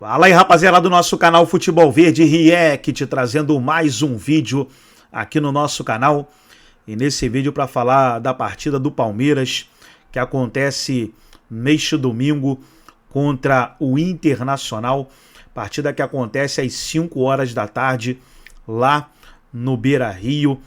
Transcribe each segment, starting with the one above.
Fala aí, rapaziada do nosso canal Futebol Verde React, trazendo mais um vídeo aqui no nosso canal. E nesse vídeo para falar da partida do Palmeiras, que acontece neste domingo contra o Internacional. Partida que acontece às 5 horas da tarde, lá no Beira-Rio.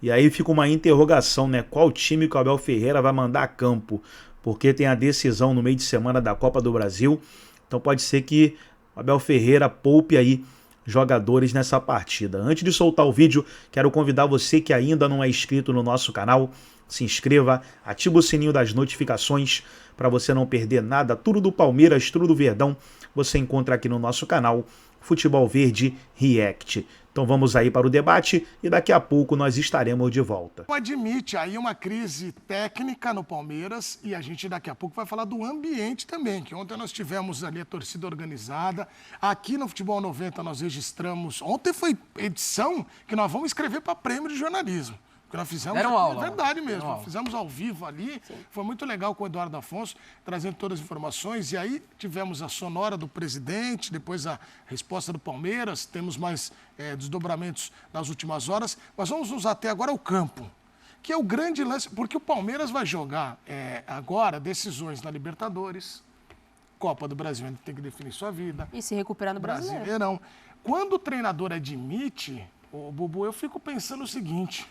E aí fica uma interrogação, né? Qual time que o Abel Ferreira vai mandar a campo? Porque tem a decisão no meio de semana da Copa do Brasil. Então pode ser que o Abel Ferreira poupe aí jogadores nessa partida. Antes de soltar o vídeo, quero convidar você que ainda não é inscrito no nosso canal, se inscreva, ativa o sininho das notificações para você não perder nada. Tudo do Palmeiras, tudo do Verdão, você encontra aqui no nosso canal Futebol Verde React. Então vamos aí para o debate e daqui a pouco nós estaremos de volta. Admite aí uma crise técnica no Palmeiras e a gente daqui a pouco vai falar do ambiente também, que ontem nós tivemos ali a torcida organizada. Aqui no Futebol 90 nós registramos, ontem foi edição que nós vamos escrever para prêmio de jornalismo. Porque nós fizemos, Deram aula. é verdade mesmo, nós fizemos ao vivo ali, foi muito legal com o Eduardo Afonso, trazendo todas as informações, e aí tivemos a sonora do presidente, depois a resposta do Palmeiras, temos mais desdobramentos nas últimas horas, mas vamos usar até agora o campo, que é o grande lance, porque o Palmeiras vai jogar agora decisões na Libertadores, Copa do Brasil, ainda tem que definir sua vida. E se recuperar no Brasileiro. Brasileirão. Quando o treinador admite, Bubu, eu fico pensando o seguinte...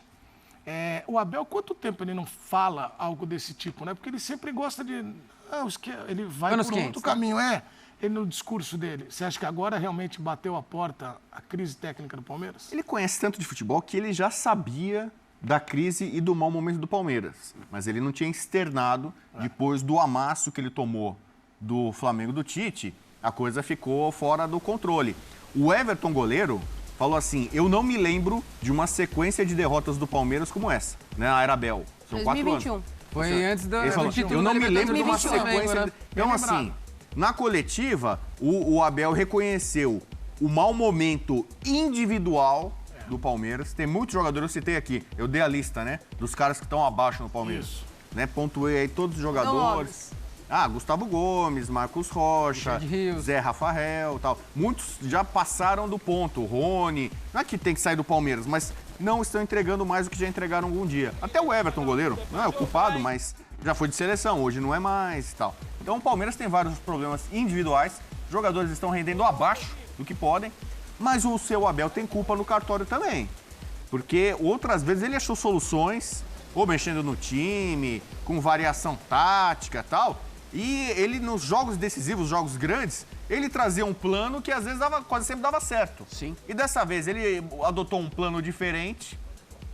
o Abel, quanto tempo ele não fala algo desse tipo, né? Porque ele sempre gosta de... ele vai por outro caminho, ele no discurso dele. Você acha que agora realmente bateu a porta a crise técnica do Palmeiras? Ele conhece tanto de futebol que ele já sabia da crise e do mau momento do Palmeiras. Mas ele não tinha externado, depois do amasso que ele tomou do Flamengo do Tite, a coisa ficou fora do controle. O Everton, goleiro... falou assim, eu não me lembro de uma sequência de derrotas do Palmeiras como essa, né? A Abel. São 2021. 4 anos. Foi antes do título. Eu não me lembro de uma 2021, sequência... né? Então, assim, na coletiva, o Abel reconheceu o mau momento individual do Palmeiras. Tem muitos jogadores, eu citei aqui, eu dei a lista, né? Dos caras que estão abaixo no Palmeiras. Isso. Né? Pontuei aí todos os jogadores. Gustavo Gomes, Marcos Rocha, Zé Rafael e tal. Muitos já passaram do ponto. Rony, não é que tem que sair do Palmeiras, mas não estão entregando mais do que já entregaram algum dia. Até o Everton, goleiro, não é o culpado, mas já foi de seleção, hoje não é mais e tal. Então o Palmeiras tem vários problemas individuais, os jogadores estão rendendo abaixo do que podem, mas o seu Abel tem culpa no cartório também. Porque outras vezes ele achou soluções, ou mexendo no time, com variação tática e tal. E ele, nos jogos decisivos, jogos grandes, ele trazia um plano que às vezes quase sempre dava certo. Sim. E dessa vez ele adotou um plano diferente,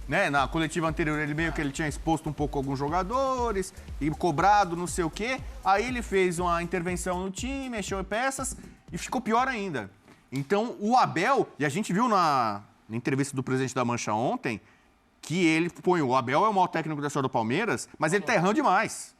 né? Na coletiva anterior ele meio que ele tinha exposto um pouco alguns jogadores e cobrado não sei o quê. Aí ele fez uma intervenção no time, mexeu peças e ficou pior ainda. Então o Abel, e a gente viu na entrevista do presidente da Mancha ontem, que ele põe o Abel é o maior técnico da história do Palmeiras, mas ele tá errando demais.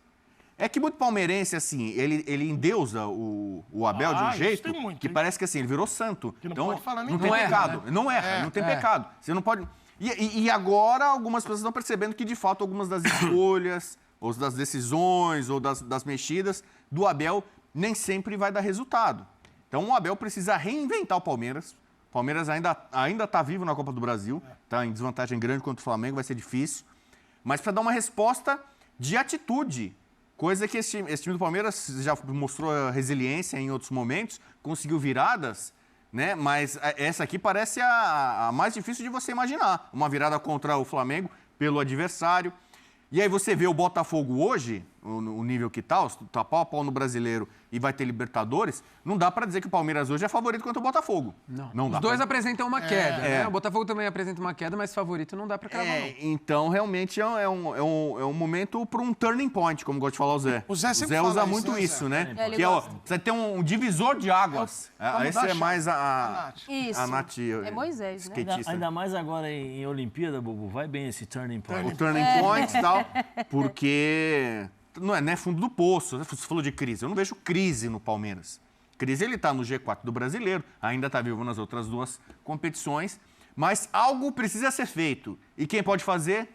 É que muito palmeirense, assim, ele endeusa o Abel de um jeito muito, que parece que assim, ele virou santo. Que não então, pode falar nem não tem nada, pecado. né? Não erra, não tem pecado. Você não pode... E agora algumas pessoas estão percebendo que, de fato, algumas das escolhas, ou das decisões, ou das mexidas do Abel nem sempre vai dar resultado. Então o Abel precisa reinventar o Palmeiras. O Palmeiras ainda está vivo na Copa do Brasil, está em desvantagem grande contra o Flamengo, vai ser difícil. Mas para dar uma resposta de atitude. Coisa que esse time do Palmeiras já mostrou resiliência em outros momentos, conseguiu viradas, né? Mas essa aqui parece a mais difícil de você imaginar. Uma virada contra o Flamengo pelo adversário. E aí você vê o Botafogo hoje, o nível que tá pau a pau no Brasileiro e vai ter Libertadores, não dá para dizer que o Palmeiras hoje é favorito contra o Botafogo. Não dá. Os dois apresentam uma queda, né? O Botafogo também apresenta uma queda, mas favorito não dá para cravar, não. Então, realmente, é um momento para um turning point, como gosta de falar o Zé. O Zé sempre usa fala muito isso, isso, né? Ele Que gosta. você tem um divisor de águas. Esse é mais Isso. a Nath. É Moisés, né? Skatista. Ainda mais agora em Olimpíada, Bubu, vai bem esse turning point. O turning point e tal, porque não é fundo do poço. Você falou de crise. Eu não vejo crise no Palmeiras. Crise, ele está no G4 do Brasileiro, ainda está vivo nas outras duas competições, mas algo precisa ser feito. E quem pode fazer?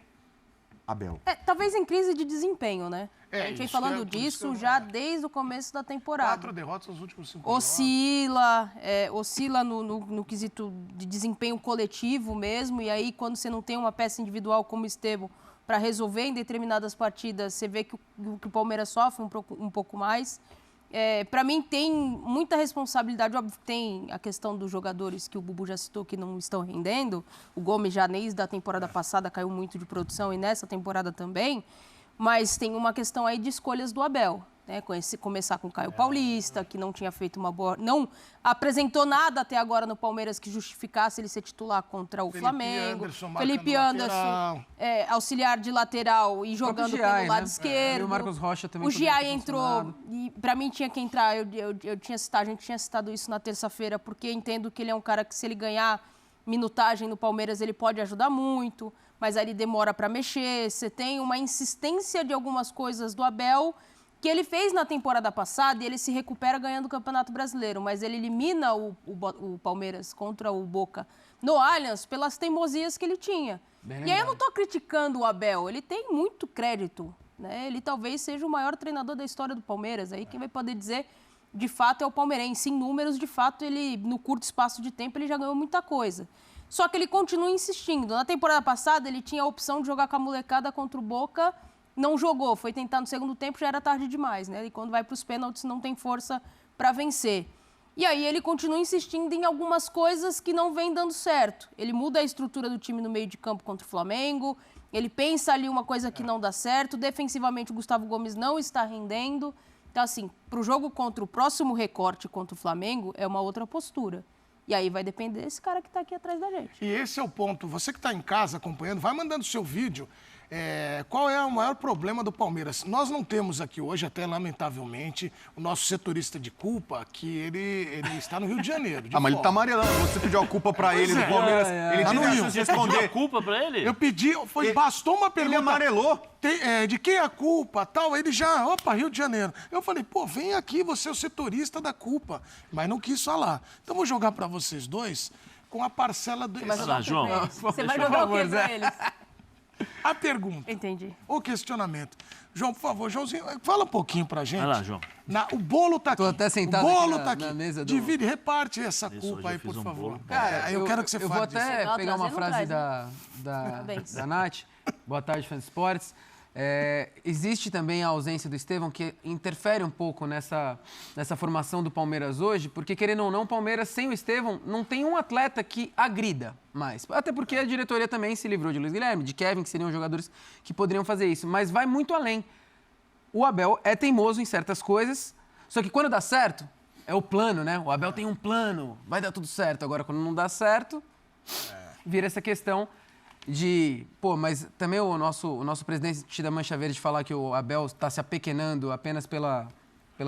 Abel. Talvez em crise de desempenho, né? É, A gente vem isso falando por isso que disso eu- já desde o começo da temporada. 4 derrotas nos últimos 5 jogos. Oscila no quesito de desempenho coletivo mesmo, e aí quando você não tem uma peça individual como o Estevão para resolver em determinadas partidas, você vê que o Palmeiras sofre um pouco mais. Para mim tem muita responsabilidade, óbvio que tem a questão dos jogadores que o Bubu já citou que não estão rendendo, o Gomes já desde a temporada passada caiu muito de produção e nessa temporada também, mas tem uma questão aí de escolhas do Abel, né? Começar com o Caio Paulista, que não tinha feito uma boa... Não apresentou nada até agora no Palmeiras que justificasse ele ser titular contra o Flamengo. Felipe Anderson, auxiliar de lateral e jogando Giai, pelo lado né? esquerdo. E o Marcos Rocha também O poderia Giai ter entrou funcionado. e para mim tinha que entrar. A gente tinha citado isso na terça-feira, porque entendo que ele é um cara que se ele ganhar minutagem no Palmeiras, ele pode ajudar muito, mas aí ele demora para mexer. Você tem uma insistência de algumas coisas do Abel que ele fez na temporada passada e ele se recupera ganhando o Campeonato Brasileiro, mas ele elimina o Palmeiras contra o Boca no Allianz pelas teimosias que ele tinha. E aí eu não estou criticando o Abel, ele tem muito crédito, né? Ele talvez seja o maior treinador da história do Palmeiras. Aí quem vai poder dizer, de fato, é o palmeirense. Em números, de fato, ele, no curto espaço de tempo, ele já ganhou muita coisa. Só que ele continua insistindo. Na temporada passada, ele tinha a opção de jogar com a molecada contra o Boca, não jogou. Foi tentar no segundo tempo, já era tarde demais, né? E quando vai para os pênaltis, não tem força para vencer. E aí ele continua insistindo em algumas coisas que não vêm dando certo. Ele muda a estrutura do time no meio de campo contra o Flamengo, ele pensa ali uma coisa que não dá certo, defensivamente o Gustavo Gomes não está rendendo. Então, assim, para o jogo contra o próximo recorte contra o Flamengo, é uma outra postura. E aí vai depender desse cara que está aqui atrás da gente. E esse é o ponto. Você que está em casa acompanhando, vai mandando seu vídeo. Qual é o maior problema do Palmeiras? Nós não temos aqui hoje, até lamentavelmente, o nosso setorista de culpa, que ele está no Rio de Janeiro. Mas ele tá amarelando. Você pediu a culpa pra ele do Palmeiras. Ele Tá teve no a Rio. chance de Você pediu a responder. culpa pra ele? Eu pedi, bastou uma pergunta. Ele amarelou. De quem é a culpa, tal, ele já, Rio de Janeiro. Eu falei, vem aqui, você é o setorista da culpa. Mas não quis falar. Então, vou jogar para vocês dois com a parcela do... Vai jogar o quê João. pra eles? Você vai Por jogar o favor, quê pra Zé. eles? A pergunta, Entendi. o questionamento. João, por favor, Joãozinho, fala um pouquinho pra gente. Vai lá, João. O bolo tá aqui. Tô até sentado o bolo aqui tá aqui. na mesa do- Divide, reparte essa Isso, culpa hoje aí, eu fiz por um favor. bolo. Cara, eu quero que você eu fale vou disso. até Não, pegar uma trazer não frase traz, Parabéns. da Nath. Boa tarde, fãs de esportes. Existe também a ausência do Estevão, que interfere um pouco nessa formação do Palmeiras hoje, porque, querendo ou não, o Palmeiras, sem o Estevão, não tem um atleta que agrida mais. Até porque a diretoria também se livrou de Luiz Guilherme, de Kevin, que seriam jogadores que poderiam fazer isso. Mas vai muito além. O Abel é teimoso em certas coisas, só que quando dá certo, é o plano, né? O Abel tem um plano, vai dar tudo certo. Agora, quando não dá certo, vira essa questão de... mas também o nosso presidente da Mancha Verde falar que o Abel está se apequenando apenas pela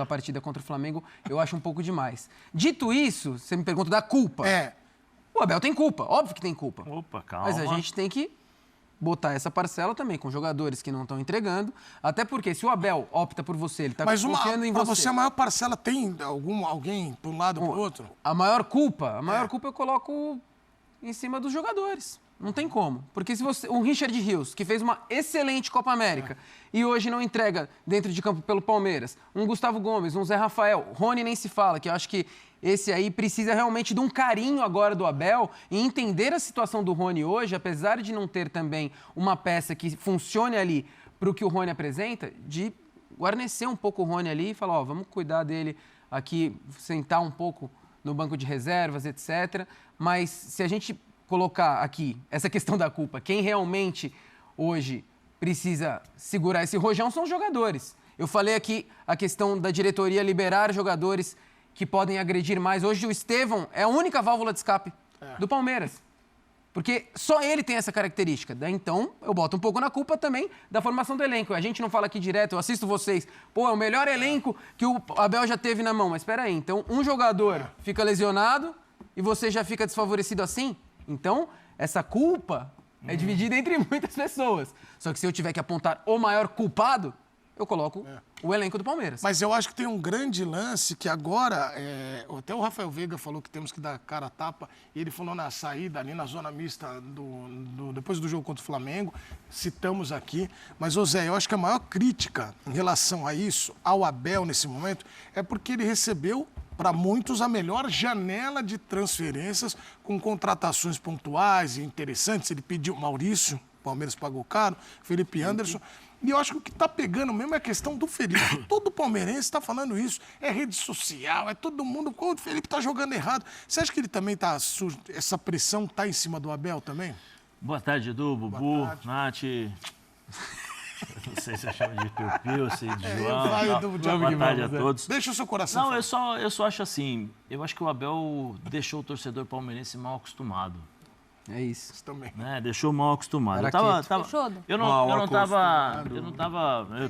partida contra o Flamengo, eu acho um pouco demais. Dito isso, você me pergunta da culpa. O Abel tem culpa, óbvio que tem culpa. Opa, calma. Mas a gente tem que botar essa parcela também com jogadores que não estão entregando. Até porque se o Abel opta por você, ele está confiando em pra você. você, a maior parcela tem alguém para um lado ou para o outro? A maior culpa eu coloco em cima dos jogadores. Não tem como. Porque se você... Um Richard Rios, que fez uma excelente Copa América e hoje não entrega dentro de campo pelo Palmeiras. Um Gustavo Gomes, um Zé Rafael. Rony nem se fala, que eu acho que esse aí precisa realmente de um carinho agora do Abel e entender a situação do Rony hoje, apesar de não ter também uma peça que funcione ali para o que o Rony apresenta, de guarnecer um pouco o Rony ali e falar, vamos cuidar dele aqui, sentar um pouco no banco de reservas, etc. Mas se a gente colocar aqui essa questão da culpa, quem realmente hoje precisa segurar esse rojão são os jogadores. Eu falei aqui a questão da diretoria liberar jogadores que podem agredir mais. Hoje o Estevão é a única válvula de escape do Palmeiras. Porque só ele tem essa característica. Então, eu boto um pouco na culpa também da formação do elenco. A gente não fala aqui direto, eu assisto vocês. É o melhor elenco que o Abel já teve na mão. Mas espera aí, então um jogador fica lesionado e você já fica desfavorecido assim? Então, essa culpa é dividida entre muitas pessoas. Só que se eu tiver que apontar o maior culpado, eu coloco o elenco do Palmeiras. Mas eu acho que tem um grande lance que agora, até o Rafael Veiga falou que temos que dar cara a tapa, e ele falou na saída ali na zona mista depois do jogo contra o Flamengo, citamos aqui, mas, ô Zé, eu acho que a maior crítica em relação a isso, ao Abel nesse momento, é porque ele recebeu, para muitos, a melhor janela de transferências com contratações pontuais e interessantes. Ele pediu Maurício, o Palmeiras pagou caro, Felipe Anderson. E eu acho que o que está pegando mesmo é a questão do Felipe. Todo palmeirense está falando isso. É rede social, é todo mundo. O Felipe está jogando errado. Você acha que ele também está. Essa pressão está em cima do Abel também? Boa tarde, Edu, Bubu, Nath. Não sei se eu chamo de Piu-Piu, se de João. Boa tarde a todos. Deixa o seu coração. Não, eu só acho assim. Eu acho que o Abel deixou o torcedor palmeirense mal acostumado. É isso. Isso também. Né? Deixou mal acostumado. Eu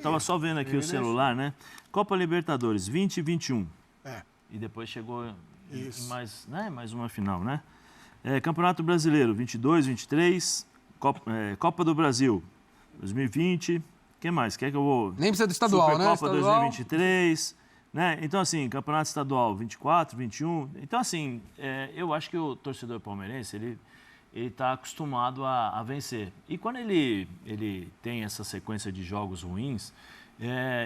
tava só vendo aqui o celular, né? Copa Libertadores 2021. E depois chegou mais uma final, né? Campeonato Brasileiro 22, 23, Copa do Brasil 2020. O que mais? Quer que eu vou? Nem precisa do estadual, né? Copa 2023, né? Então assim, Campeonato Estadual 24, 21. Então assim, eu acho que o torcedor palmeirense, ele está acostumado a vencer. E quando ele tem essa sequência de jogos ruins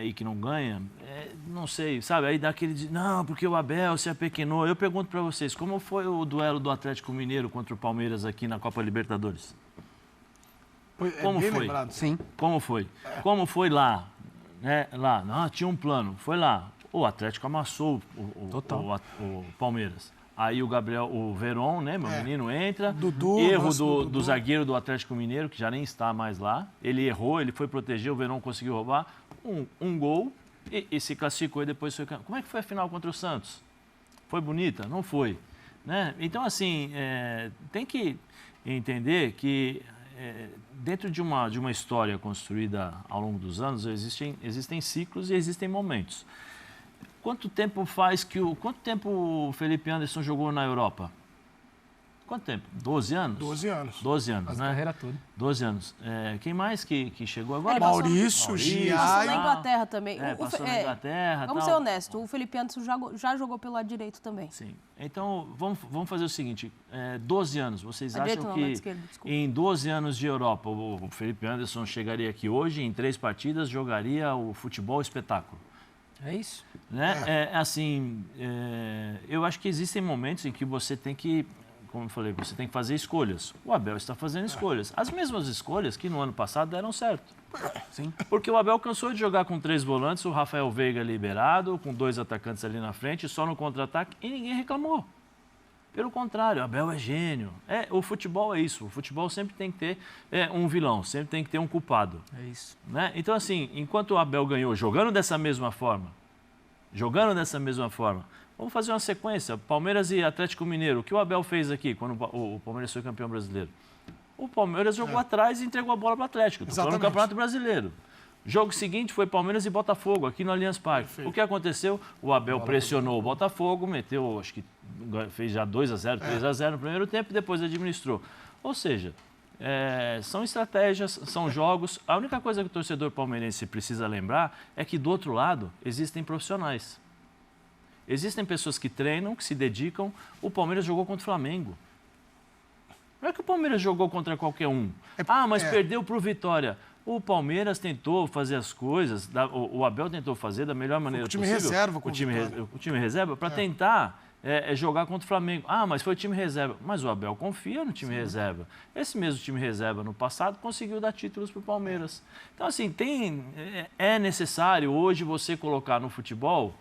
e que não ganha, não sei, sabe? Aí dá aquele não, porque o Abel se apequenou. Eu pergunto para vocês, como foi o duelo do Atlético Mineiro contra o Palmeiras aqui na Copa Libertadores? Como foi? Lembrado. Sim. Como foi? Como foi lá? Né? Lá, não, tinha um plano. Foi lá. O Atlético amassou o Palmeiras. Aí o Verón, né, meu menino, entra. Dudu, erro do zagueiro do Atlético Mineiro, que já nem está mais lá. Ele errou, ele foi proteger, o Verón conseguiu roubar. Um gol e se classificou e depois foi... Como é que foi a final contra o Santos? Foi bonita? Não foi. Né? Então, assim, tem que entender que dentro de uma história construída ao longo dos anos, existem ciclos e existem momentos. Quanto tempo o Felipe Anderson jogou na Europa? Quanto tempo? 12 anos? 12 anos. 12 anos, né? A carreira toda. 12 anos. Quem mais que chegou agora? Maurício, Giai. Passou na Inglaterra também. Passou na Inglaterra. Vamos ser honestos, o Felipe Anderson já jogou pelo lado direito também. Sim. Então, vamos fazer o seguinte, 12 anos, vocês acham que esquerda, em 12 anos de Europa, o Felipe Anderson chegaria aqui hoje, em 3 partidas, jogaria o futebol espetáculo? É isso. Né? Eu acho que existem momentos em que você tem que, como eu falei, você tem que fazer escolhas. O Abel está fazendo escolhas. As mesmas escolhas que no ano passado deram certo. Sim. Porque o Abel cansou de jogar com 3 volantes, o Rafael Veiga liberado, com 2 atacantes ali na frente, só no contra-ataque, e ninguém reclamou. Pelo contrário, o Abel é gênio. O futebol é isso. O futebol sempre tem que ter um vilão, sempre tem que ter um culpado. É isso. Né? Então, assim, enquanto o Abel ganhou jogando dessa mesma forma, vamos fazer uma sequência. Palmeiras e Atlético Mineiro. O que o Abel fez aqui quando o Palmeiras foi campeão brasileiro? O Palmeiras jogou atrás e entregou a bola para o Atlético. Estou falando do Campeonato Brasileiro. Jogo seguinte foi Palmeiras e Botafogo, aqui no Allianz Parque. Perfeito. O que aconteceu? O Abel pressionou o Botafogo, meteu, acho que fez já 2-0, 3-0 no primeiro tempo e depois administrou. Ou seja, são estratégias, são jogos. A única coisa que o torcedor palmeirense precisa lembrar é que do outro lado existem profissionais. Existem pessoas que treinam, que se dedicam. O Palmeiras jogou contra o Flamengo. Não é que o Palmeiras jogou contra qualquer um. Mas perdeu para o Vitória. O Palmeiras tentou fazer as coisas, o Abel tentou fazer da melhor maneira possível. O time reserva para tentar jogar contra o Flamengo. Mas foi o time reserva. Mas o Abel confia no time reserva. Esse mesmo time reserva no passado conseguiu dar títulos para o Palmeiras. Então, assim, é necessário hoje você colocar no futebol,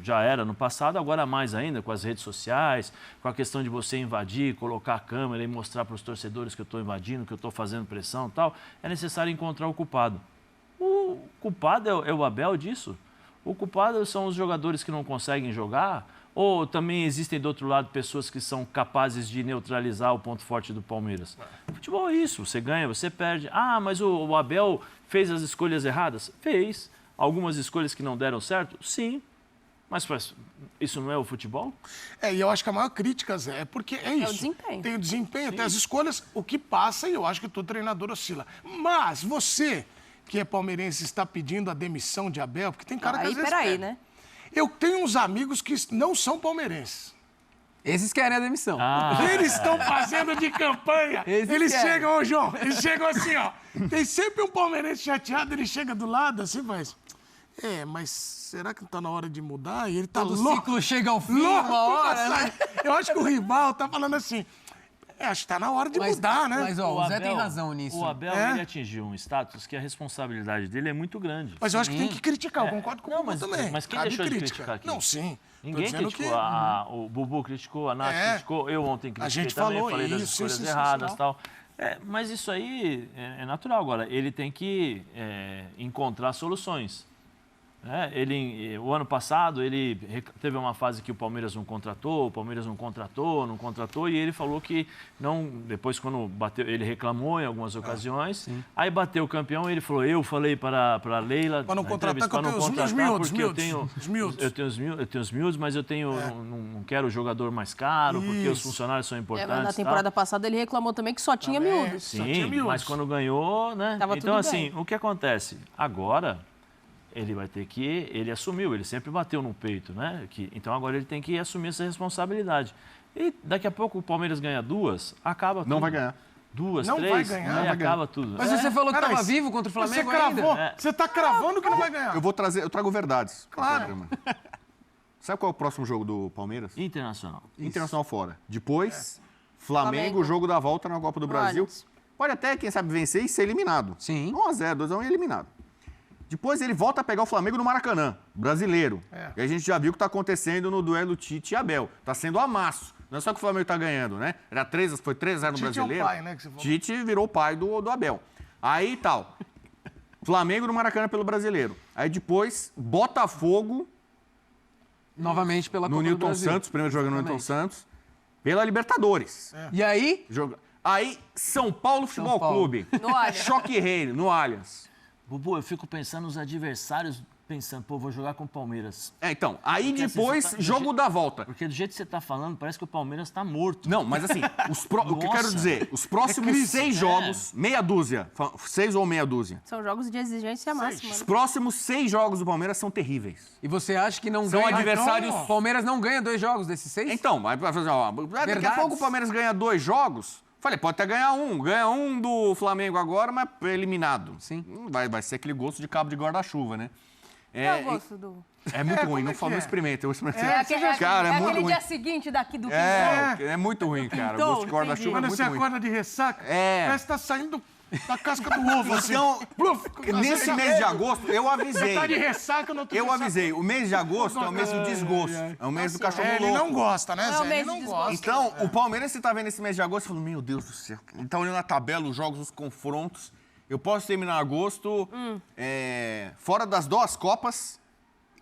já era no passado, agora mais ainda, com as redes sociais, com a questão de você invadir, colocar a câmera e mostrar para os torcedores que eu estou invadindo, que eu estou fazendo pressão e tal, é necessário encontrar o culpado. O culpado é o Abel disso? O culpado são os jogadores que não conseguem jogar? Ou também existem do outro lado pessoas que são capazes de neutralizar o ponto forte do Palmeiras? Futebol é isso, você ganha, você perde. Mas o Abel fez as escolhas erradas? Fez. Algumas escolhas que não deram certo? Sim. Mas isso não é o futebol? E eu acho que a maior crítica, Zé, é porque é isso. É o desempenho. Tem o desempenho, tem as escolhas, o que passa, e eu acho que todo treinador oscila. Mas você que é palmeirense está pedindo a demissão de Abel? Porque tem cara que às vezes peraí, pede. né? Eu tenho uns amigos que não são palmeirenses. Esses querem a demissão. Eles estão fazendo de campanha. Eles chegam, ô João, eles chegam assim, ó. Tem sempre um palmeirense chateado, ele chega do lado assim, mas... mas será que não tá na hora de mudar? E ele tá Todo louco. ciclo chega ao fim Louco uma hora, pra né? sair. Eu acho que o rival tá falando assim, acho que tá na hora de mudar, né? Mas, ó, o Zé tem razão nisso. O Abel, ele atingiu um status que a responsabilidade dele é muito grande. Mas eu acho que tem que criticar, eu concordo com o Bubu também. Mas quem Cabe deixou de crítica. criticar aqui? Não, sim. Ninguém Tô dizendo criticou. O Bubu criticou, a Nath criticou, eu ontem critiquei gente também, falou falei das isso, escolhas isso, erradas e isso, tal. Mas isso aí é natural. Agora, ele tem que encontrar soluções. O ano passado, ele teve uma fase que o Palmeiras não contratou, e ele falou que não. Depois, quando bateu, ele reclamou em algumas ocasiões. Aí bateu o campeão, ele falou: eu falei para a Leila. Para não contratar, que eu tenho os miúdos. Porque eu tenho os miúdos, mas eu tenho. Não quero jogador mais caro, porque os funcionários são importantes. Mas na temporada passada ele reclamou também que só tinha miúdos. Sim, mas quando ganhou, né? Tava Então, tudo assim, bem. o que acontece? Agora. Ele vai ter que... Ele assumiu, ele sempre bateu no peito, né? Então agora ele tem que assumir essa responsabilidade. E daqui a pouco o Palmeiras ganha duas, acaba tudo. Não vai ganhar. Duas, Não três, vai ganhar, aí vai ganhar. acaba tudo. Mas você falou que Peraí, estava vivo contra o Flamengo Você cravou, ainda. você tá cravando que não vai ganhar. Eu trago verdades. pro Claro. programa. Sabe qual é o próximo jogo do Palmeiras? Internacional. Internacional fora. Depois, Flamengo, jogo da volta na Copa do Brasil. Allianz. Pode até, quem sabe, vencer e ser eliminado. Sim. 1x0, 2x1 e eliminado. Depois ele volta a pegar o Flamengo no Maracanã, brasileiro. E a gente já viu o que está acontecendo no duelo Tite e Abel. Está sendo amasso. Não é só que o Flamengo está ganhando, né? Foi 3x0 no Tite brasileiro. é o pai, né, que você falou. Tite virou o pai do Abel. Aí tal. Flamengo no Maracanã pelo brasileiro. Aí depois, Botafogo Novamente pela no Copa do Newton Brasil. Santos, primeiro jogo no Newton Santos, pela Libertadores. E aí, Aí, São Paulo Futebol Paulo. Clube. No Allianz. Choque Rei, no Allianz. Bubu, eu fico pensando nos adversários, pensando, pô, vou jogar com o Palmeiras. Então, aí Porque, assim, depois, você tá- jogo da volta. Porque do jeito que você está falando, parece que o Palmeiras está morto. Não, mas assim, o que eu quero Nossa. dizer, os próximos 6 jogos, meia dúzia, 6 ou meia dúzia. São jogos de exigência máxima. Os né? próximos 6 jogos do Palmeiras são terríveis. e você acha que não São ganha... adversários- O Palmeiras não ganha 2 jogos desses 6? Então, vai fazer, daqui a Verdades. pouco o Palmeiras ganha 2 jogos. Falei, pode até ganhar um. Ganha um do Flamengo agora, mas eliminado. Sim. Vai ser aquele gosto de cabo de guarda-chuva, né? Eu gosto do... É muito ruim, não como é que é? experimentei. Eu experimentei. é Cara, é muito aquele ruim. dia seguinte daqui do É muito ruim, cara. Então, O gosto de guarda-chuva é Quando muito você ruim. acorda de ressaca, parece que tá saindo da casca do ovo, assim. Então, Pluf, nesse assim, mês de agosto, eu avisei. Você tá de ressaca, no outro Eu dia você- avisei. O mês de agosto é o mês do desgosto. É o mês do cachorro Ele louco. não gosta, né, Não é o Zé? mês Ele não de gosta. Então, o Palmeiras, você tá vendo esse mês de agosto, falando, meu Deus do céu. Ele tá olhando a tabela, os jogos, os confrontos. Eu posso terminar agosto fora das 2 Copas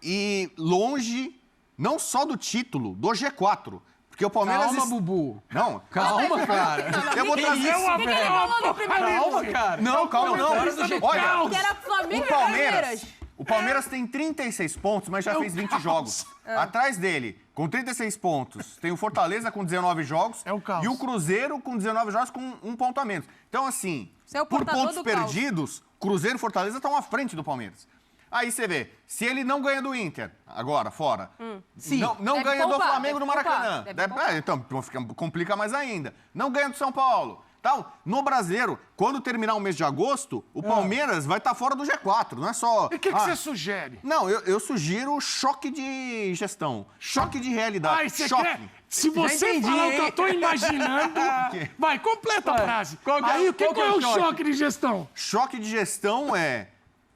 e longe, não só do título, do G4. Porque o Palmeiras... Calma, Bubu. Não, Calma, cara. eu vou trazer... O que ele falou no primeiro Calma, cara. Não, calma, não. Fora do G4. Olha, Que era Flamengo o e Palmeiras, Palmeiras. o Palmeiras tem 36 pontos, mas já fez 20 jogos. Atrás dele, com 36 pontos, tem o Fortaleza com 19 jogos É o caos. e o Cruzeiro com 19 jogos com 1 ponto a menos. Então, assim, Você é o por portador pontos do caos. perdidos, Cruzeiro e Fortaleza estão à frente do Palmeiras. Aí você vê, se ele não ganha do Inter, agora, fora, não Deve ganha do poupar, Flamengo no deve poupar, Maracanã, deve poupar. então complica mais ainda. Não ganha do São Paulo. Tal. No Brasileiro, quando terminar o mês de agosto, o Palmeiras vai estar fora do G4, não é só... E o que você sugere? Não, eu sugiro choque de gestão, choque de realidade, Ai, você choque. quer? Se você entendi, falar o que hein? eu tô imaginando... Vai, completa a frase. qual que é- Aí, o que qual que é é o o choque? choque de gestão? Choque de gestão é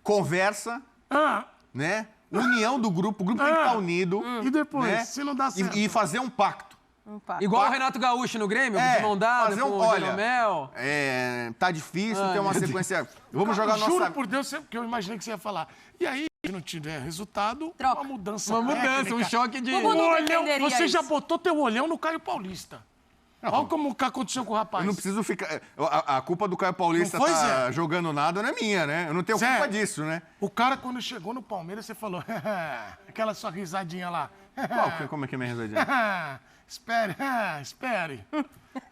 conversa, Ah, né? União do grupo, o grupo tem que estar unido. e depois, né? se não dá certo? E fazer um pacto. Igual o Renato Gaúcho no Grêmio, É, de mão dada, fazer com um- o olha, Jeromel. Tá difícil, tem uma sequência. Vamos jogar Juro nossa. por Deus que eu imaginei que você ia falar. E aí, se não tiver resultado, Troca. uma mudança Uma mudança, técnica. um choque de... Bubu O não olhão, defenderia você já isso. botou teu olhão no Caio Paulista. Olha como o que aconteceu com o rapaz. Eu não preciso ficar. A culpa do Caio Paulista Não foi, tá Zé? jogando nada não é minha, né? Eu não tenho Zé, culpa disso, né? O cara, quando chegou no Palmeiras, você falou... aquela sua risadinha lá. Como é que é minha risadinha? espere.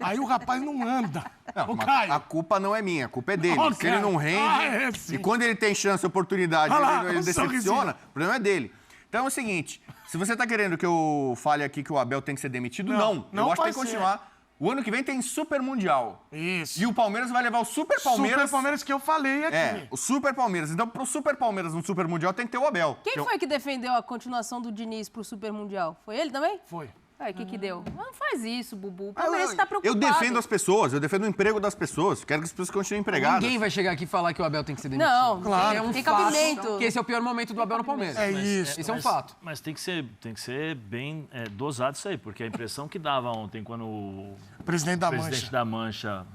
Aí o rapaz não anda. Não, Ô, mas Caio. a culpa não é minha, a culpa é dele. Ô, Se ele não Caio. rende, Sim. e quando ele tem chance, oportunidade, Olha lá, ele um decepciona, sorrisinho. o problema é dele. Então é o seguinte, se você tá querendo que eu fale aqui que o Abel tem que ser demitido, não. Não Eu acho que tem vai que ser. continuar. O ano que vem tem Super Mundial. Isso. E o Palmeiras vai levar o Super Palmeiras. Super Palmeiras que eu falei aqui. É, o Super Palmeiras. Então, pro Super Palmeiras no Super Mundial tem que ter o Abel. Quem foi que defendeu a continuação do Diniz pro Super Mundial? Foi ele também? Foi. Aí, o que deu? Não faz isso, Bubu. O Palmeiras tá Eu preocupado. defendo as pessoas, eu defendo o emprego das pessoas. Quero que as pessoas continuem empregadas. Ninguém vai chegar aqui e falar que o Abel tem que ser demitido. Não, Claro. É um tem fato cabimento. que esse é o pior momento do Abel no Palmeiras. É isso. Esse é um fato. Mas tem que ser bem dosado isso aí, porque a impressão que dava ontem quando o Presidente da presidente Mancha. da Mancha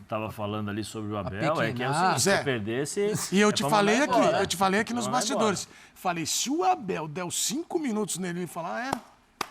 estava falando ali sobre o Abel, é que é o pequenar. seguinte, se Zé, você perdesse... E eu é te pra falei mandar aqui, embora. eu te falei aqui nos Mandar bastidores. Falei, se o Abel der os 5 minutos nele e falar,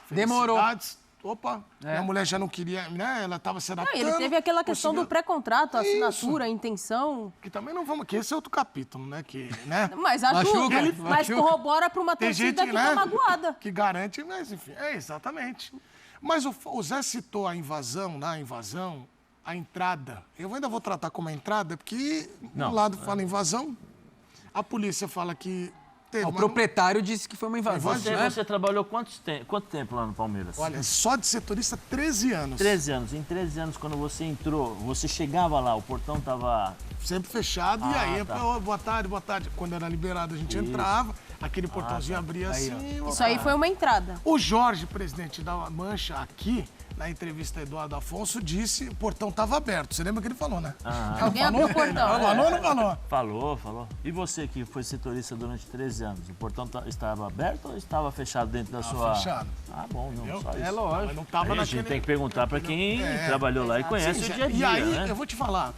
Demorou. felicidades. Opa, minha mulher já não queria, né? Ela estava se Não, adaptando. e ele teve aquela questão do conseguiu- pré-contrato, a Isso. assinatura, a intenção. Que também não vamos, que esse é outro capítulo, né? Que, né? Mas ajuda, Machuca, mas machuca. corrobora para uma Tem torcida gente, que né? tá magoada. Que garante, mas enfim, exatamente. Mas o Zé citou a invasão, a entrada. Eu ainda vou tratar como a entrada, porque Não, um lado fala invasão, a polícia fala que teve O uma- proprietário disse que foi uma invasão. Você trabalhou quanto tempo lá no Palmeiras? Olha, só de setorista 13 anos. 13 anos. Em 13 anos, quando você entrou, você chegava lá, o portão tava... Sempre fechado, e aí, tá. "Ô, boa tarde, boa tarde. Quando era liberado, a gente entrava, aquele portãozinho abria assim. Isso aí foi uma entrada. O Jorge, presidente da Mancha, aqui, na entrevista a Eduardo Afonso, disse que o portão estava aberto. Você lembra que ele falou, né? Alguém abriu o portão. Falou ou não falou? Falou. E você que foi setorista durante 13 anos, o portão estava aberto ou estava fechado dentro da sua... fechado. Ah, bom, não, só isso. É lógico. Mas não tava Aí a gente naquele... tem que perguntar para quem trabalhou lá e conhece Sim, o dia a dia, e aí, né? eu vou te falar,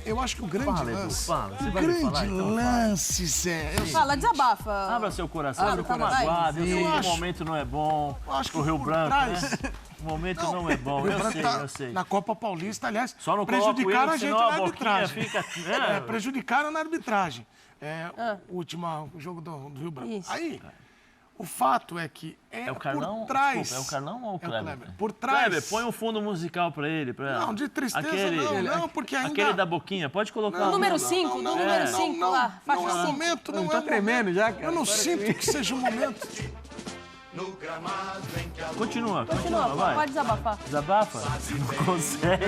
eu acho que o grande Fala, Edu, lance... fala. Você O vai me grande falar, então lance, Zé... Fala, desabafa. Abra seu coração, Abre eu tô o coração. magoado, eu sei que o acho- momento não é bom acho que pro Rio por Branco, trás- né? O momento não é bom, Rio Branco tá eu sei. Na Copa Paulista, aliás, Só não coloco prejudicaram ele, a gente senão na a boquinha arbitragem. fica... Prejudicaram na arbitragem. O jogo do Rio Branco. Isso. Aí, o fato é que É o Carlão? por trás... Desculpa, é o Carlão ou o Kleber? Por trás... Kleber, põe um fundo musical pra ele. Não, de tristeza não, porque ainda... Aquele da boquinha, pode colocar. O número 5, do número 5 lá, Não faixa é o 5. momento, não Tá é o tremendo momento. já, cara. Eu não sinto que seja o momento. Continua, Continua, vai. pode desabafar. Desabafa? Não consegue.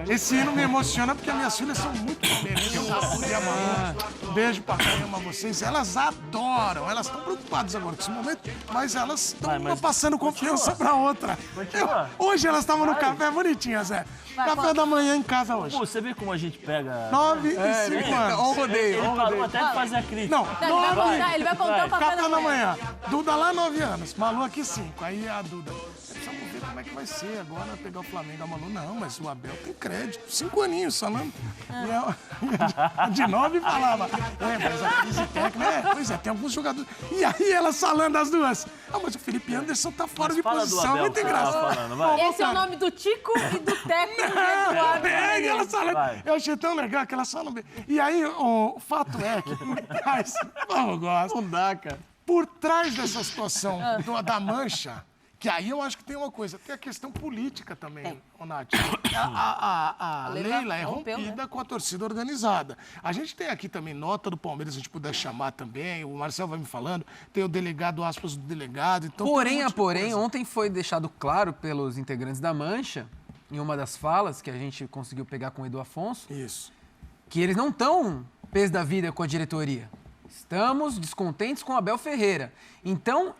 Esse hino me emociona porque minhas filhas são muito palmeirenses. Saúde e Manu. Beijo pra caramba vocês. Elas adoram. Elas estão preocupadas agora com esse momento, mas elas estão Vai, mas passando confiança pra outra. Continua. Hoje elas estavam no café bonitinhas, Zé. Vai, Café conta. da manhã em casa hoje. Pô, você vê como a gente pega... 9 e 5 Olha o anos. rodeio, Ele olha o parou rodeio. até de fazer a crítica. Não, Não, ele vai contar o café Café da da manhã. manhã. Duda lá 9 anos. Malu aqui 5. Aí a Duda. Precisamos ver como é que vai ser agora pegar o Flamengo. A Malu, não, mas o Abel tem crédito. 5 aninhos falando. E a de 9 falava. Mas a crise técnica. Pois é, tem alguns jogadores. E aí elas falando as duas. Ah, mas o Felipe Anderson tá fora de Fala do posição. Abel Muito que você tava engraçado. falando, vai. Esse é o nome do Tico e do técnico Eduardo. E elas falando. Vai. Eu achei tão legal que elas falam bem. E aí, o fato é que por trás. Eu gosto. Não dá, cara. Por trás dessa situação da Mancha, que aí eu acho que tem uma coisa, tem a questão política também, ô Nath. A Leila é rompeu, rompida né? com a torcida organizada. A gente tem aqui também nota do Palmeiras, se a gente puder chamar também, o Marcel vai me falando, tem o delegado, aspas, do delegado. Então Porém, tem um monte de coisa. ontem foi deixado claro pelos integrantes da Mancha, em uma das falas que a gente conseguiu pegar com o Edu Afonso, Isso. que eles não estão pés da vida com a diretoria. Estamos descontentes com o Abel Ferreira. Então,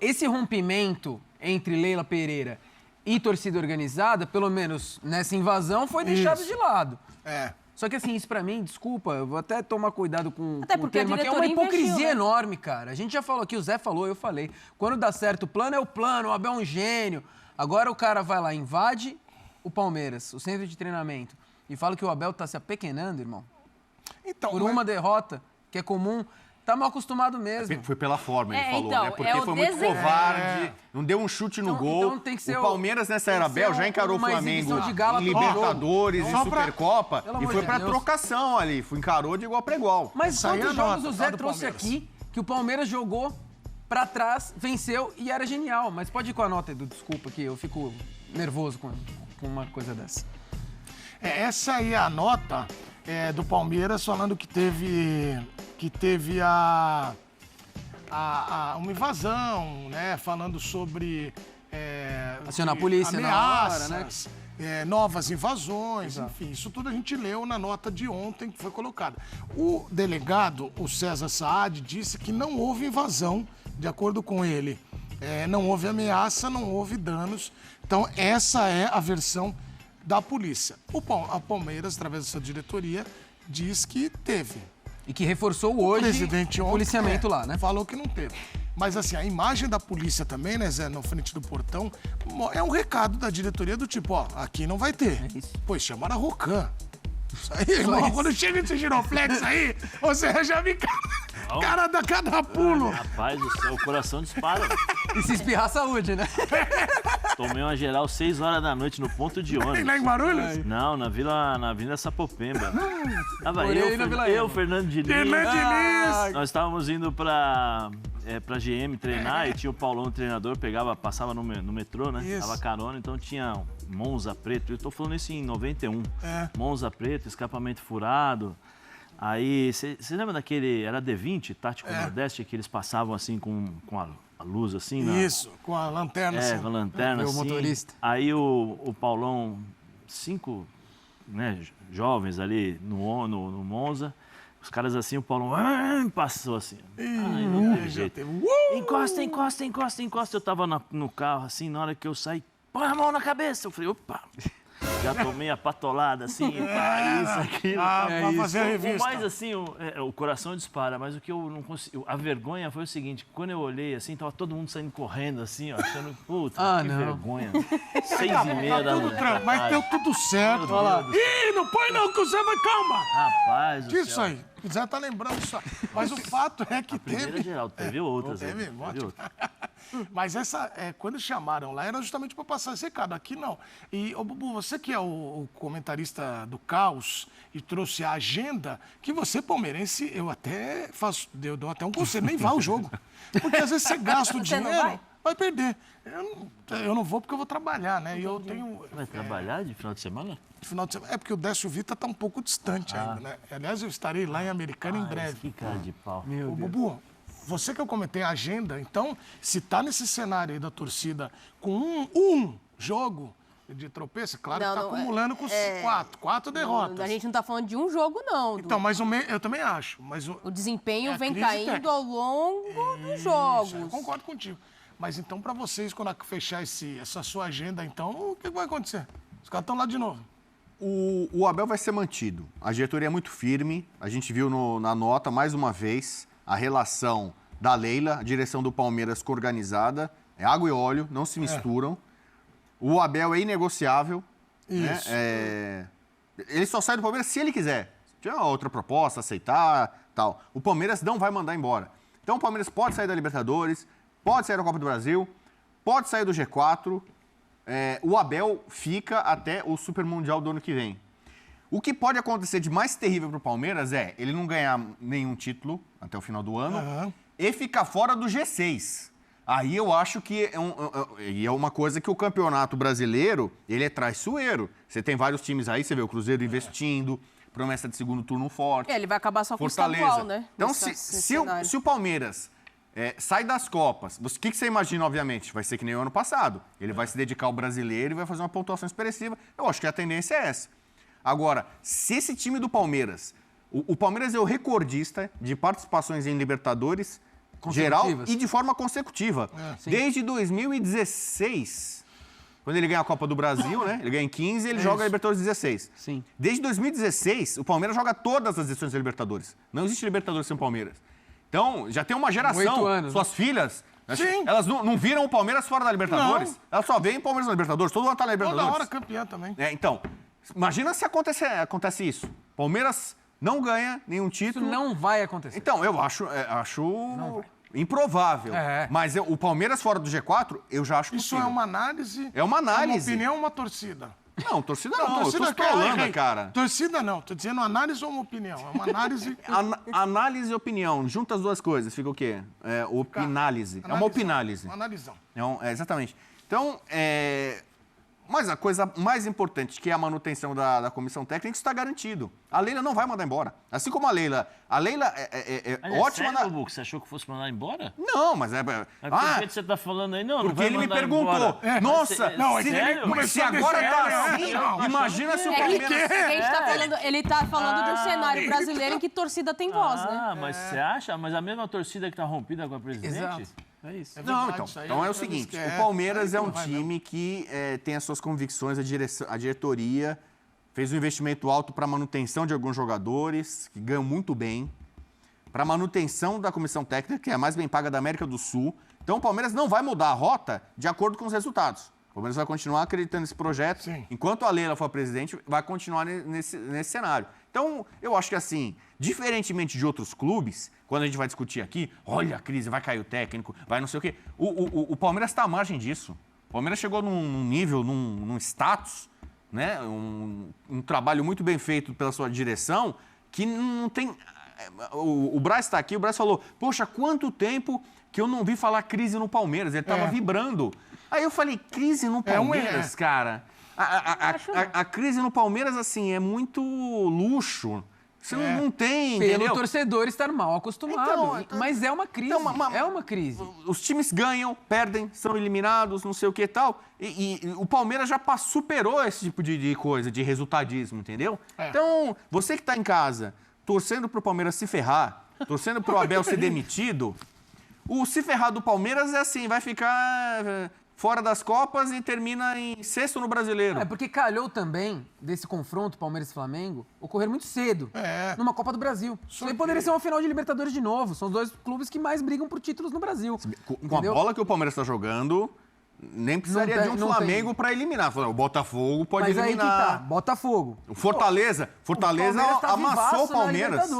esse rompimento entre Leila Pereira e torcida organizada, pelo menos nessa invasão, foi deixado Isso. de lado. É. Só que assim, isso pra mim, desculpa, eu vou até tomar cuidado com Até o porque a termo, que é uma diretoria hipocrisia investiu, né? enorme, cara. A gente já falou aqui, o Zé falou, eu falei. Quando dá certo o plano, é o plano, o Abel é um gênio. Agora o cara vai lá, invade o Palmeiras, o centro de treinamento, e fala que o Abel tá se apequenando, irmão. Então, Por uma derrota, que é comum, tá mal acostumado mesmo. Foi pela forma, ele É, falou, então, né? Porque é o foi muito desenho. covarde, não deu um chute no Então- gol. então tem que ser o Palmeiras, nessa era tem que ser Abel, já encarou o uma Flamengo exibição de gala em todo Libertadores, jogo. em Só pra- Supercopa, Pelo e amor foi de pra Deus. trocação ali. Encarou de igual pra igual. Mas Isso aí quantos é jogos nota, o tá, Zé do trouxe Palmeiras. aqui que o Palmeiras jogou pra trás, venceu e era genial. Mas pode ir com a nota, Edu, desculpa que eu fico nervoso com uma coisa dessa. Essa aí é a nota do Palmeiras falando que teve uma invasão, né? Falando sobre Acionar a polícia na hora, né? Novas invasões, enfim, isso tudo a gente leu na nota de ontem que foi colocada. O delegado, o César Saad, disse que não houve invasão, de acordo com ele. Não houve ameaça, não houve danos. Então, essa é a versão da polícia. A Palmeiras, através da sua diretoria, diz que teve. E que reforçou hoje Presidente o ontem, policiamento lá, né? Falou que não teve. Mas assim, a imagem da polícia também, né, Zé, na frente do portão, é um recado da diretoria do tipo, ó, aqui não vai ter. É isso. Pô, chamaram a Rocan. Isso aí, irmão, quando chega esse giroflex aí, você já vi cara da cada pulo. Rapaz do céu, o coração dispara. E se espirrar, saúde, né? Tomei uma geral 6 horas da noite no ponto de ônibus. Lá em Guarulhos? Não, na Avenida Sapopemba. Tava Morei na Vila eu, Ema. Fernando Diniz. Fernando Diniz. Nós estávamos indo pra GM treinar e tinha o Paulão, o treinador, passava no metrô, né? Isso. Tava carona, então tinha Monza preto. Eu tô falando isso em 91. Monza preto, escapamento furado. Aí, você lembra daquele, era D20, Tático Nordeste, que eles passavam assim com a luz assim? Isso, com a lanterna assim. Com a lanterna O assim. motorista. Aí o Paulão, 5 jovens ali no Monza, os caras assim, o Paulão passou assim. Aí não teve jeito. Encosta. Eu tava no carro assim, na hora que eu saí, põe a mão na cabeça. Eu falei, opa. Já tomei a patolada, assim, isso, aquilo. Pra fazer a revista. Mas assim, o coração dispara, mas o que eu não consigo... A vergonha foi o seguinte, quando eu olhei, assim, tava todo mundo saindo correndo, assim, ó, achando, puta, que vergonha. 6h30 da manhã. Mas deu tudo certo. Meu Deus do céu. Ih, não põe não, que o Zé vai, calma. Rapaz do Isso céu. aí, o Zé tá lembrando isso aí. Mas o fato é que Primeira teve... geral, teve outras. Teve, né? ótimo. outra. Mas quando chamaram lá, era justamente para passar esse recado. Aqui não. E, Bubu, você que é o comentarista do Caos e trouxe a agenda, que você, palmeirense, eu dou até um conselho, nem vá ao jogo. Porque às vezes você gasta o Você não dinheiro, vai perder. Eu não vou porque eu vou trabalhar, né? E eu tenho... Vai trabalhar de final de semana? De final de semana. É porque o Décio Vita está um pouco distante ainda, né? Aliás, eu estarei lá em Americana em breve. Que cara de pau. Ô, Bubu, você que eu comentei a agenda, então, se tá nesse cenário aí da torcida com um jogo de tropeço, claro que tá acumulando com 4 derrotas. A gente não tá falando de um jogo, não. Então, mas eu também acho. Mas O desempenho vem crise caindo técnica. ao longo dos Eu jogos. concordo contigo. Mas então, para vocês, quando fechar essa sua agenda, então, o que vai acontecer? Os caras estão lá de novo. O Abel vai ser mantido. A diretoria é muito firme. A gente viu na nota, mais uma vez, a relação da Leila, a direção do Palmeiras organizada. É água e óleo, não se misturam. O Abel é inegociável. Isso. Né? Ele só sai do Palmeiras se ele quiser. Se tiver outra proposta, aceitar, tal. O Palmeiras não vai mandar embora. Então o Palmeiras pode sair da Libertadores, pode sair da Copa do Brasil, pode sair do G4. O Abel fica até o Super Mundial do ano que vem. O que pode acontecer de mais terrível para o Palmeiras é ele não ganhar nenhum título até o final do ano e ficar fora do G6. Aí eu acho que é uma coisa que o Campeonato Brasileiro, ele é traiçoeiro. Você tem vários times aí, você vê o Cruzeiro investindo, promessa de segundo turno forte. Ele vai acabar só com o Fortaleza. estadual, né? Então, se o Palmeiras sai das Copas, o que você imagina, obviamente? Vai ser que nem o ano passado. Ele vai se dedicar ao brasileiro e vai fazer uma pontuação expressiva. Eu acho que a tendência é essa. Agora, se esse time do Palmeiras... O Palmeiras é o recordista de participações em Libertadores geral e de forma consecutiva. Desde 2016, quando ele ganha a Copa do Brasil, né? Ele ganha em 15 e ele joga a Libertadores 16. Sim. Desde 2016, o Palmeiras joga todas as edições da Libertadores. Não existe Libertadores sem Palmeiras. Então, já tem uma geração. 8 anos, suas filhas, Sim. elas não viram o Palmeiras fora da Libertadores. Não. Elas só veem o Palmeiras na Libertadores. Todo ano tá na Libertadores. Toda hora campeã também. Então, imagina se acontece isso. Palmeiras não ganha nenhum Isso título. não vai acontecer. Então, eu acho improvável. Mas o Palmeiras fora do G4, eu já acho Isso possível. é uma análise. É uma análise. É uma opinião, uma torcida. Não, torcida não. Eu tô falando, cara. Torcida não. Tô dizendo análise ou uma opinião? É uma análise... Análise e opinião. Junta as duas coisas. Fica o quê? Opinálise. É uma opinálise. Uma analisão. Exatamente. Então, mas a coisa mais importante, que é a manutenção da comissão técnica, está garantido. A Leila não vai mandar embora. Assim como a Leila é ótima... Sério, Buco? Você achou que fosse mandar embora? Não, mas Mas por que você tá falando aí? Não, porque vai ele me mandar perguntou. embora. Nossa, sério? mas se agora tá assim, imagina se o Palmeiras... Ele tá falando de um cenário brasileiro em que torcida tem voz, né? Mas você acha? Mas a mesma torcida que tá rompida com a presidente? Exato. É isso. Não, então é o seguinte, o Palmeiras é um time que tem as suas convicções, a diretoria fez um investimento alto para manutenção de alguns jogadores, que ganham muito bem, para manutenção da comissão técnica, que é a mais bem paga da América do Sul. Então o Palmeiras não vai mudar a rota de acordo com os resultados. O Palmeiras vai continuar acreditando nesse projeto. Sim. Enquanto a Leila for presidente, vai continuar nesse cenário. Então, eu acho que assim, diferentemente de outros clubes, quando a gente vai discutir aqui, olha a crise, vai cair o técnico, vai não sei o quê. O Palmeiras está à margem disso. O Palmeiras chegou num nível, num status, né? Um trabalho muito bem feito pela sua direção, que não tem... O Braz está aqui, o Braz falou, poxa, quanto tempo que eu não vi falar crise no Palmeiras. Ele estava vibrando. Aí eu falei, crise no Palmeiras, cara? A crise no Palmeiras, assim, é muito luxo. Você não tem, Pelo entendeu? torcedor estar mal acostumado. Mas é uma crise. É uma crise. Os times ganham, perdem, são eliminados, não sei o que e tal. E o Palmeiras já superou esse tipo de coisa, de resultadismo, entendeu? Então, você que está em casa, torcendo pro Palmeiras se ferrar, torcendo pro Abel ser demitido, o se ferrar do Palmeiras é assim, vai ficar fora das Copas e termina em sexto no Brasileiro. É porque calhou também desse confronto Palmeiras e Flamengo ocorrer muito cedo, numa Copa do Brasil. Isso aí poderia ser uma final de Libertadores de novo. São os dois clubes que mais brigam por títulos no Brasil. Com a bola que o Palmeiras está jogando, nem precisaria de um Flamengo para eliminar. O Botafogo pode eliminar. Mas aí que tá, Botafogo. O Fortaleza tá amassou o Palmeiras.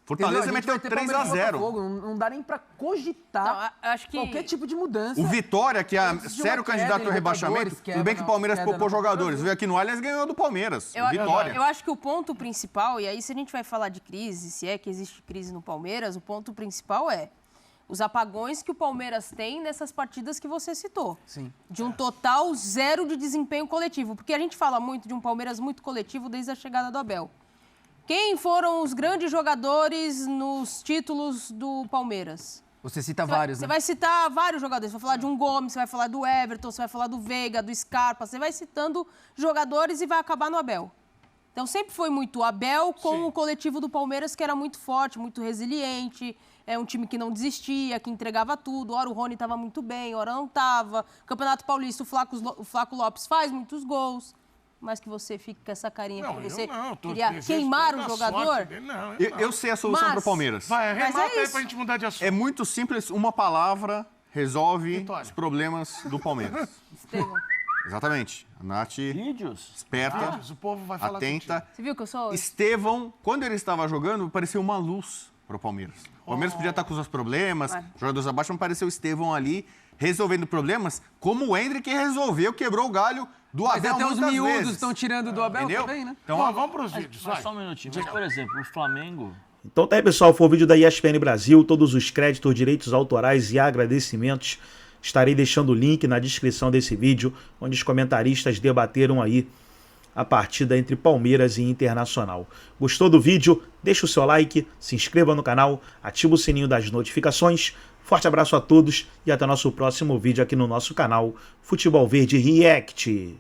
Fortaleza meteu 3-0. Não dá nem para cogitar acho que... qualquer tipo de mudança. O Vitória, que é sério candidato ao rebaixamento, tudo bem que o Palmeiras poupou jogadores. Veio aqui no Allianz e ganhou do Palmeiras. Vitória. Eu acho que o ponto principal, e aí se a gente vai falar de crise, se é que existe crise no Palmeiras, o ponto principal é os apagões que o Palmeiras tem nessas partidas que você citou. Sim. De um total zero de desempenho coletivo. Porque a gente fala muito de um Palmeiras muito coletivo desde a chegada do Abel. Quem foram os grandes jogadores nos títulos do Palmeiras? Você cita vários, Você né? vai citar vários jogadores. Você vai falar de um Gomes, você vai falar do Everton, você vai falar do Veiga, do Scarpa. Você vai citando jogadores e vai acabar no Abel. Então sempre foi muito o Abel com o coletivo do Palmeiras, que era muito forte, muito resiliente. É um time que não desistia, que entregava tudo. Ora o Rony estava muito bem, ora não estava. Campeonato Paulista, o Flaco Lopes faz muitos gols. Mas que você fique com essa carinha, porque você queria queimar o jogador. Eu sei a solução para o Palmeiras. Vai, remata aí pra gente mudar de assunto. É muito simples, uma palavra resolve os problemas do Palmeiras. Estevão. Exatamente. A Nath, Vídeos? esperta, O povo vai falar atenta. Você viu que eu sou... Estevão, quando ele estava jogando, parecia uma luz para o Palmeiras. O Palmeiras podia estar com os seus problemas, jogadores abaixo, mas pareceu o Estevão ali resolvendo problemas, como o Endrick resolveu, quebrou o galho do Abel Mas até os muitas miúdos vezes. estão tirando do Abel Entendeu? também, né? Então, vamos para os vídeos, vai. Só um minutinho. Mas, por exemplo, o Flamengo... Então tá aí, pessoal, foi o vídeo da ESPN Brasil, todos os créditos, direitos autorais e agradecimentos. Estarei deixando o link na descrição desse vídeo, onde os comentaristas debateram aí a partida entre Palmeiras e Internacional. Gostou do vídeo? Deixa o seu like, se inscreva no canal, ativa o sininho das notificações. Forte abraço a todos e até nosso próximo vídeo aqui no nosso canal Futebol Verde React.